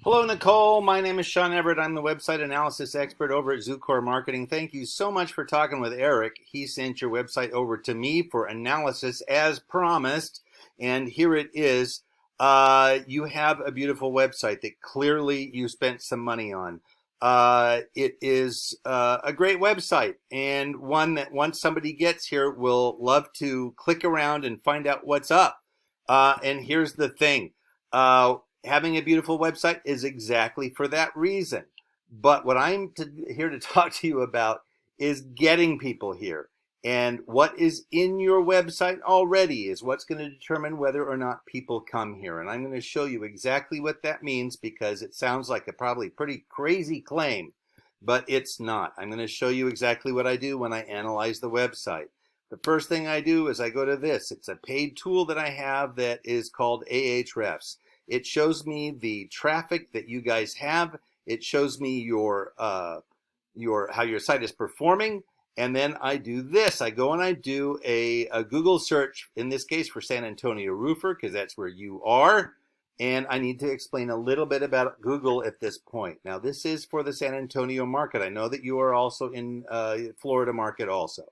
Hello, Nicole. My name is Sean Everett. I'm the website analysis expert over at Zucore Marketing. Thank you so much for talking with Eric. He sent your website over to me for analysis as promised. And here it is. You have a beautiful website that clearly you spent some money on. It is a great website and one that once somebody gets here will love to click around and find out what's up. And here's the thing. Having a beautiful website is exactly for that reason. But what I'm here to talk to you about is getting people here. And what is in your website already is what's going to determine whether or not people come here. And I'm going to show you exactly what that means because it sounds like a probably pretty crazy claim, but it's not. I'm going to show you exactly what I do when I analyze the website. The first thing I do is I go to this. It's a paid tool that I have that is called Ahrefs. It shows me the traffic that you guys have. It shows me your how your site is performing. And then I do this. I go and I do a Google search, in this case for San Antonio Roofer, because that's where you are. And I need to explain a little bit about Google at this point. Now, this is for the San Antonio market. I know that you are also in Florida market also.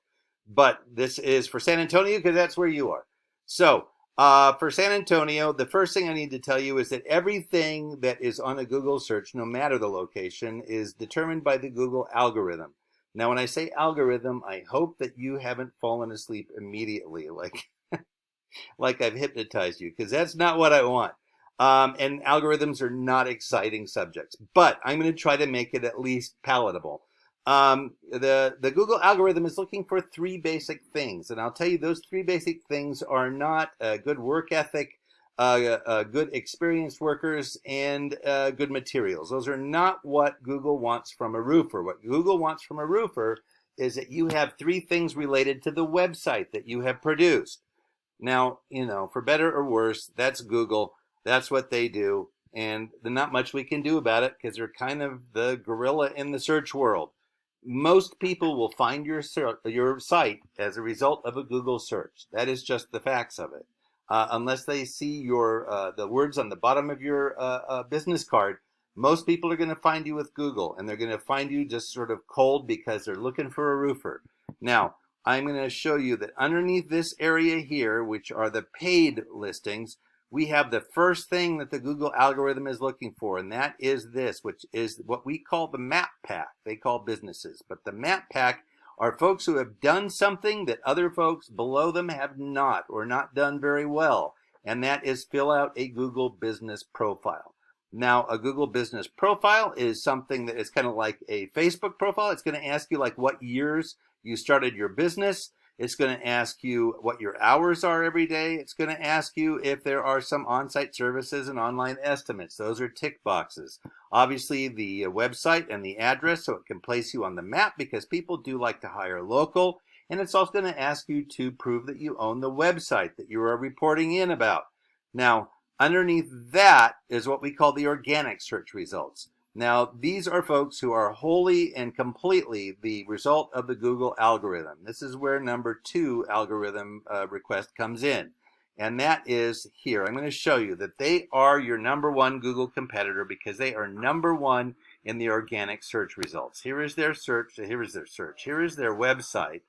But this is for San Antonio because that's where you are. So, for San Antonio, the first thing I need to tell you is that everything that is on a Google search, no matter the location, is determined by the Google algorithm. Now, when I say algorithm, I hope that you haven't fallen asleep immediately, like I've hypnotized you, because that's not what I want. And algorithms are not exciting subjects, but I'm going to try to make it at least palatable. The Google algorithm is looking for three basic things, and I'll tell you those three basic things are not good work ethic, good experienced workers, and good materials. Those are not what Google wants from a roofer. What Google wants from a roofer is that you have three things related to the website that you have produced. Now, for better or worse, that's Google. That's what they do, and there's not much we can do about it because they're kind of the gorilla in the search world. Most people will find your site as a result of a Google search. That is just the facts of it. Unless they see the words on the bottom of your business card, most people are going to find you with Google, and they're going to find you just sort of cold because they're looking for a roofer. Now, I'm going to show you that underneath this area here, which are the paid listings, we have the first thing that the Google algorithm is looking for, and that is this, which is what we call the map pack. They call businesses, but the map pack are folks who have done something that other folks below them have not, or not done very well, and that is fill out a Google business profile. Now, a Google business profile is something that is kind of like a Facebook profile. It's going to ask you like what years you started your business. It's going to ask you what your hours are every day. It's going to ask you if there are some on-site services and online estimates. Those are tick boxes. Obviously, the website and the address, so it can place you on the map because people do like to hire local. And it's also going to ask you to prove that you own the website that you are reporting in about. Now, underneath that is what we call the organic search results. Now, these are folks who are wholly and completely the result of the Google algorithm. This is where number 2 algorithm request comes in. And that is here. I'm going to show you that they are your number 1 Google competitor because they are number 1 in the organic search results. Here is their search. Here is their search. Here is their website.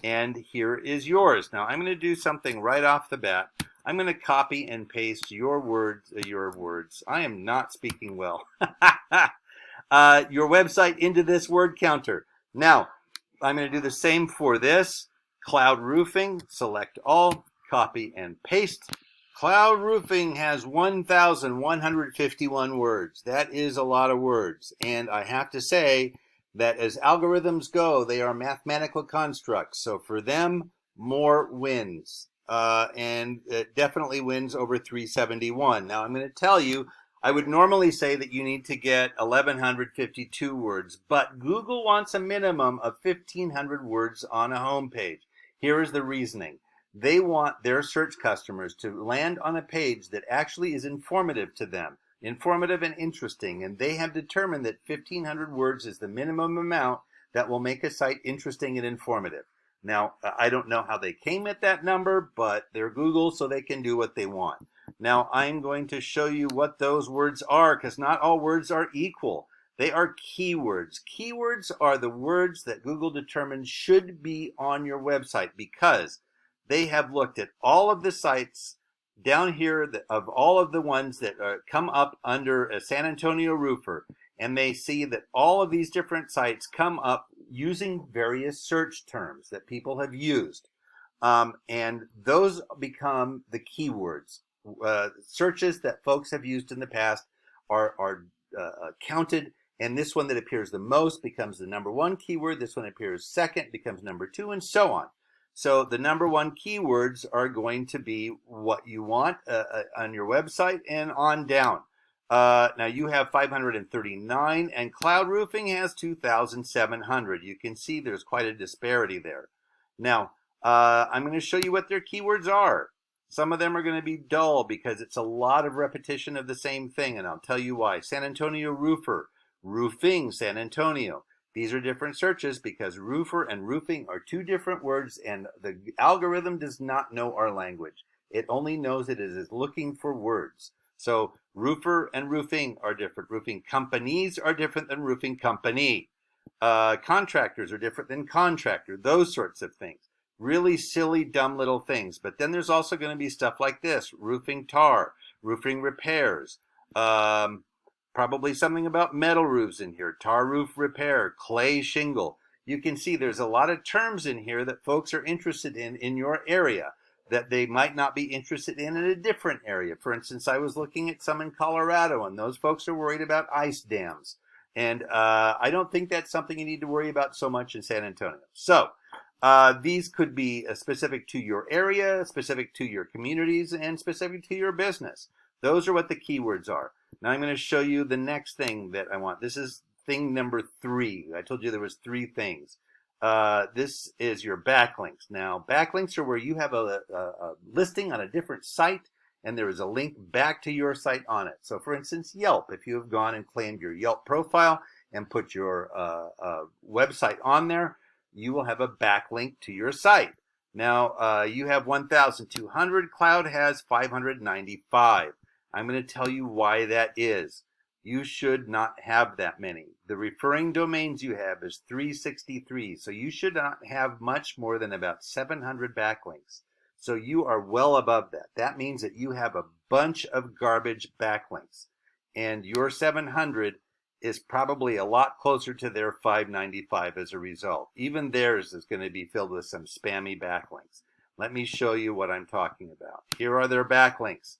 And here is yours. Now, I'm going to do something right off the bat. I'm going to copy and paste your words. I am not speaking well. Your website into this word counter. Now, I'm going to do the same for this. Cloud Roofing, select all, copy and paste. Cloud Roofing has 1,151 words. That is a lot of words. And I have to say that as algorithms go, they are mathematical constructs. So for them, more wins. And it definitely wins over 371. Now, I'm going to tell you, I would normally say that you need to get 1,152 words, but Google wants a minimum of 1,500 words on a home page. Here is the reasoning. They want their search customers to land on a page that actually is informative to them, informative and interesting, and they have determined that 1,500 words is the minimum amount that will make a site interesting and informative. Now, I don't know how they came at that number, but they're Google, so they can do what they want. Now I'm going to show you what those words are, because not all words are equal. They are keywords. Keywords are the words that Google determines should be on your website, because they have looked at all of the sites down here of all of the ones that come up under a San Antonio roofer, and they see that all of these different sites come up using various search terms that people have used. And those become the keywords. Searches that folks have used in the past are counted, and this one that appears the most becomes the number one keyword. This one appears second, becomes number two, and so on. So the number one keywords are going to be what you want on your website and on down. Now you have 539, and cloud roofing has 2,700. You can see there's quite a disparity there. Now, I'm going to show you what their keywords are. Some of them are going to be dull because it's a lot of repetition of the same thing, and I'll tell you why. San Antonio roofer, roofing San Antonio. These are different searches because roofer and roofing are two different words, and the algorithm does not know our language. It only knows it is looking for words. So roofer and roofing are different. Roofing companies are different than roofing company. Contractors are different than contractor. Those sorts of things. Really silly, dumb little things. But then there's also going to be stuff like this: roofing tar, roofing repairs, probably something about metal roofs in here, tar roof repair, clay shingle. You can see there's a lot of terms in here that folks are interested in your area that they might not be interested in a different area. For instance, I was looking at some in Colorado, and those folks are worried about ice dams. And I don't think that's something you need to worry about so much in San Antonio. So these could be specific to your area, specific to your communities, and specific to your business. Those are what the keywords are. Now I'm going to show you the next thing that I want. This is thing number 3. I told you there was 3 things. This is your backlinks. Now, backlinks are where you have a listing on a different site, and there is a link back to your site on it. So, for instance, Yelp. If you have gone and claimed your Yelp profile and put your website on there, you will have a backlink to your site. Now, you have 1,200. Cloud has 595. I'm going to tell you why that is. You should not have that many. The referring domains you have is 363, so you should not have much more than about 700 backlinks. So you are well above that. That means that you have a bunch of garbage backlinks, and your 700 is probably a lot closer to their 595 as a result. Even theirs is going to be filled with some spammy backlinks. Let me show you what I'm talking about. Here are their backlinks.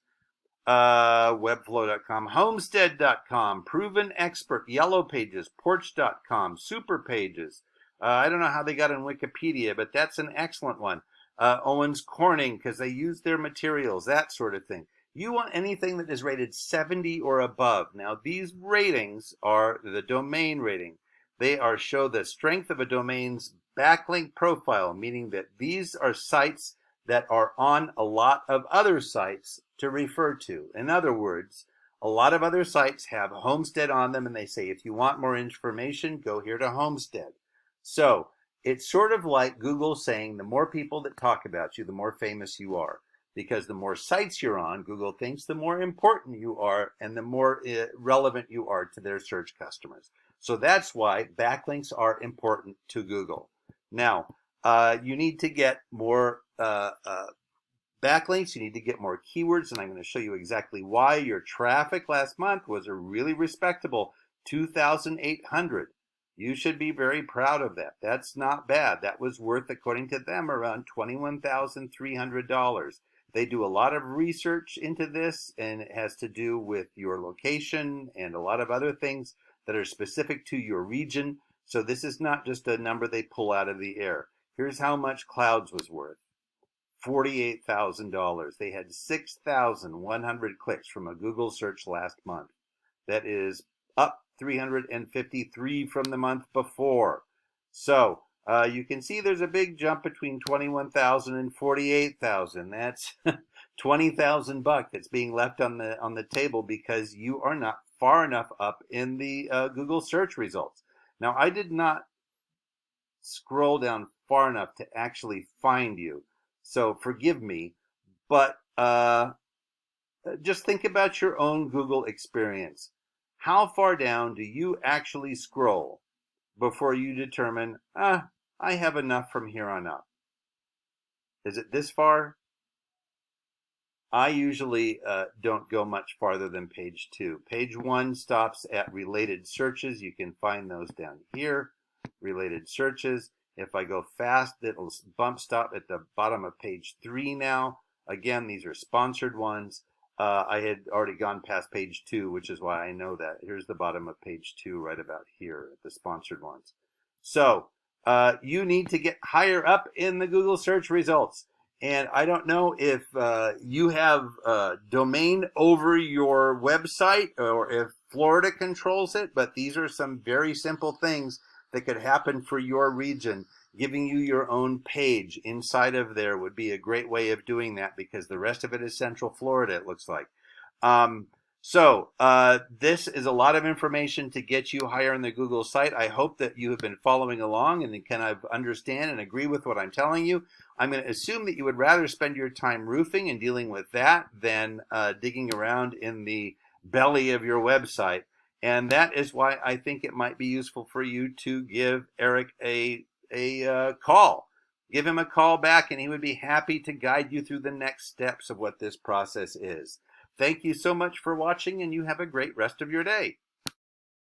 Webflow.com, Homestead.com, Proven Expert, Yellow Pages, Porch.com, Super Pages. I don't know how they got in Wikipedia, but that's an excellent one. Owens Corning, because they use their materials, that sort of thing. You want anything that is rated 70 or above. Now, these ratings are the domain rating. They show the strength of a domain's backlink profile, meaning that these are sites that are on a lot of other sites to refer to. In other words, a lot of other sites have Homestead on them, and they say, if you want more information, go here to Homestead. So it's sort of like Google saying the more people that talk about you, the more famous you are. Because the more sites you're on, Google thinks the more important you are and the more relevant you are to their search customers. So that's why backlinks are important to Google. Now, you need to get more backlinks. You need to get more keywords, and I'm going to show you exactly why. Your traffic last month was a really respectable 2,800. You should be very proud of that. That's not bad. That was worth, according to them, around $21,300. They do a lot of research into this, and it has to do with your location and a lot of other things that are specific to your region. So this is not just a number they pull out of the air. Here's how much Clouds was worth. $48,000. They had 6,100 clicks from a Google search last month. That is up 353 from the month before. So you can see there's a big jump between 21,000 and 48,000. That's 20,000 bucks that's being left on the table because you are not far enough up in the Google search results. Now, I did not scroll down far enough to actually find you, so forgive me, but Just think about your own Google experience. How far down do you actually scroll before you determine, I have enough from here on up? Is it this far? I usually don't go much farther than page 2. Page 1 stops at related searches. You can find those down here, related searches. If I go fast, it'll bump stop at the bottom of page 3 now. Again, these are sponsored ones. I had already gone past page 2, which is why I know that. Here's the bottom of page 2 right about here, the sponsored ones. So you need to get higher up in the Google search results. And I don't know if you have a domain over your website or if Florida controls it, but these are some very simple things that could happen for your region. Giving you your own page inside of there would be a great way of doing that because the rest of it is Central Florida, it looks like. This is a lot of information to get you higher in the Google site. I hope that you have been following along and kind of understand and agree with what I'm telling you. I'm going to assume that you would rather spend your time roofing and dealing with that than digging around in the belly of your website. And that is why I think it might be useful for you to give Eric a call. Give him a call back and he would be happy to guide you through the next steps of what this process is. Thank you so much for watching and you have a great rest of your day.